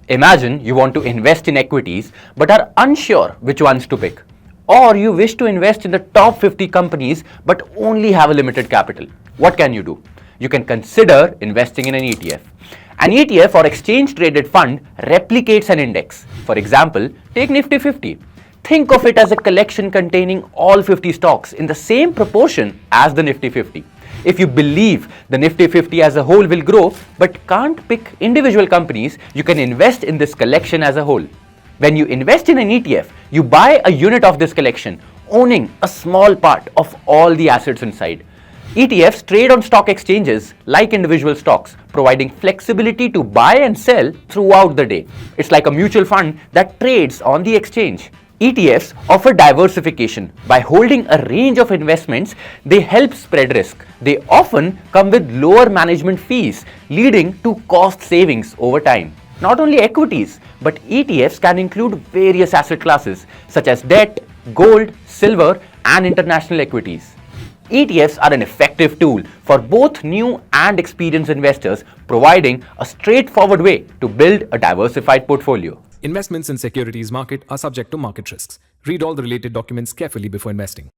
Imagine you want to invest in equities but are unsure which ones to pick. Or you wish to invest in the top 50 companies but only have a limited capital. What can you do? You can consider investing in an ETF. An ETF or exchange traded fund replicates an index. For example, take Nifty 50. Think of it as a collection containing all 50 stocks in the same proportion as the Nifty 50. If you believe the Nifty 50 as a whole will grow but can't pick individual companies, you can invest in this collection as a whole. When you invest in an ETF, you buy a unit of this collection, owning a small part of all the assets inside. ETFs trade on stock exchanges like individual stocks, providing flexibility to buy and sell throughout the day. It's like a mutual fund that trades on the exchange. ETFs offer diversification. By holding a range of investments, they help spread risk. They often come with lower management fees, leading to cost savings over time. Not only equities, but ETFs can include various asset classes such as debt, gold, silver, and international equities. ETFs are an effective tool for both new and experienced investors, providing a straightforward way to build a diversified portfolio. Investments in securities market are subject to market risks. Read all the related documents carefully before investing.